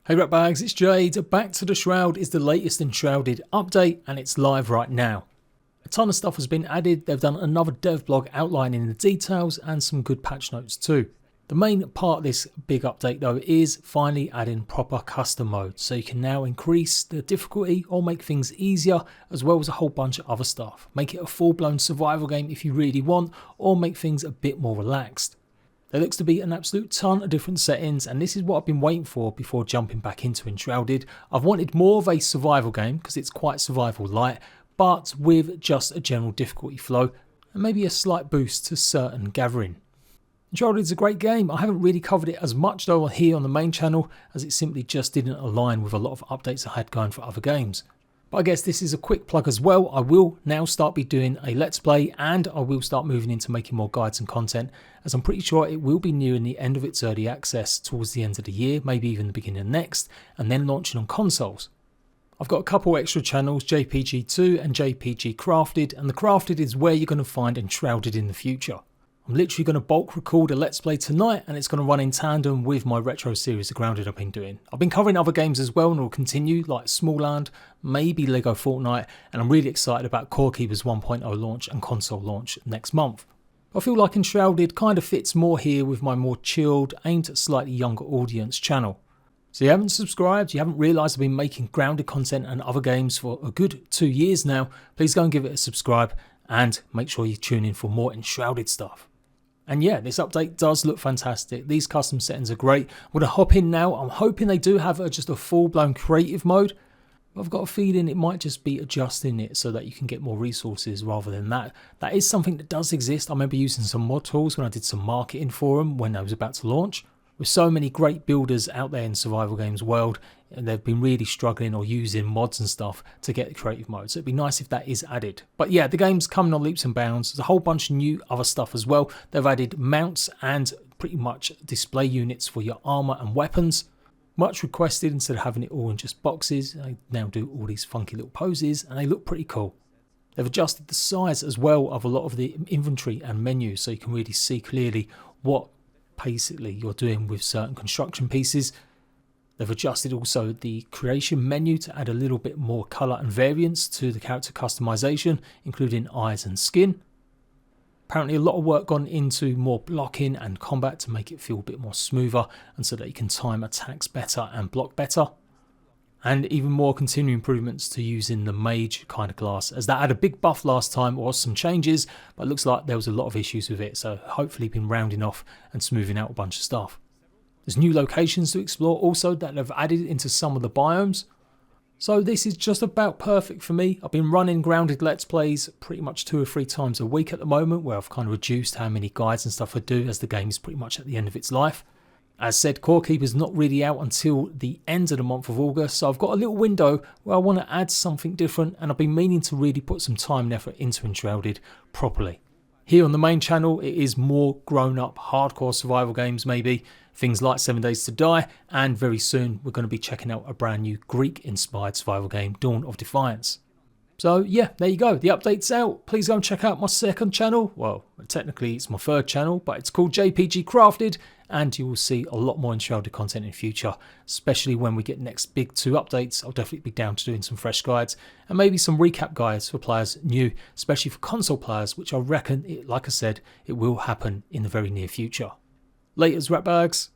Hey ratbags, it's Jade. Back to the Shroud is the latest Enshrouded update and it's live right now. A ton of stuff has been added. They've done another dev blog outlining the details and some good patch notes too. The main part of this big update though is finally adding proper custom mode, so you can now increase the difficulty or make things easier, as well as a whole bunch of other stuff. Make it a full-blown survival game if you really want, or make things a bit more relaxed. There looks to be an absolute ton of different settings, and this is what I've been waiting for before jumping back into Enshrouded. I've wanted more of a survival game because it's quite survival light, but with just a general difficulty flow and maybe a slight boost to certain gathering. Enshrouded is a great game. I haven't really covered it as much though here on the main channel, as it simply just didn't align with a lot of updates I had going for other games. But I guess this is a quick plug as well. I will now start be doing a let's play, and I will start moving into making more guides and content, as I'm pretty sure it will be nearing the end of its early access towards the end of the year, maybe even the beginning of next, and then launching on consoles. I've got a couple extra channels, JPG2 and JPG Crafted, and the Crafted is where you're going to find Enshrouded in the future. I'm literally going to bulk record a let's play tonight, and it's going to run in tandem with my retro series of Grounded I've been doing. I've been covering other games as well and will continue, like Small Land, maybe Lego Fortnite, and I'm really excited about Core Keepers 1.0 launch and console launch next month. I feel like Enshrouded kind of fits more here with my more chilled, aimed at slightly younger audience channel. So you haven't subscribed, you haven't realised I've been making Grounded content and other games for a good 2 years now, please go and give it a subscribe and make sure you tune in for more Enshrouded stuff. And yeah, this update does look fantastic. These custom settings are great. I'm going to hop in now. I'm hoping they do have just a full-blown creative mode. But I've got a feeling it might just be adjusting it so that you can get more resources rather than that. That is something that does exist. I remember using some mod tools when I did some marketing for them when I was about to launch. With so many great builders out there in survival games world, and they've been really struggling or using mods and stuff to get the creative mode, so it'd be nice if that is added. But yeah, the game's coming on leaps and bounds. There's a whole bunch of new other stuff as well. They've added mounts and pretty much display units for your armor and weapons. Much requested. Instead of having it all in just boxes, they now do all these funky little poses and they look pretty cool. They've adjusted the size as well of a lot of the inventory and menus, so you can really see clearly what basically you're doing with certain construction pieces. They've adjusted also the creation menu to add a little bit more colour and variance to the character customization, including eyes and skin. Apparently a lot of work gone into more blocking and combat to make it feel a bit more smoother, and so that you can time attacks better and block better. And even more continuing improvements to using the mage kind of class, as that had a big buff last time, or some changes, but it looks like there was a lot of issues with it, so hopefully been rounding off and smoothing out a bunch of stuff. There's new locations to explore also that they've added into some of the biomes. So this is just about perfect for me. I've been running Grounded Let's Plays pretty much 2 or 3 times a week at the moment, where I've kind of reduced how many guides and stuff I do as the game is pretty much at the end of its life. As said, Core Keeper's not really out until the end of the month of August, so I've got a little window where I want to add something different, and I've been meaning to really put some time and effort into Enshrouded properly. Here on the main channel, it is more grown-up, hardcore survival games maybe, things like 7 Days to Die, and very soon we're going to be checking out a brand new Greek-inspired survival game, Dawn of Defiance. So yeah, there you go, the update's out. Please go and check out my second channel. Well, technically it's my third channel, but it's called JPG Crafted, and you will see a lot more Enshrouded content in the future, especially when we get next big 2 updates. I'll definitely be down to doing some fresh guides and maybe some recap guides for players new, especially for console players, which I reckon, like I said, it will happen in the very near future. Laters, ratbags.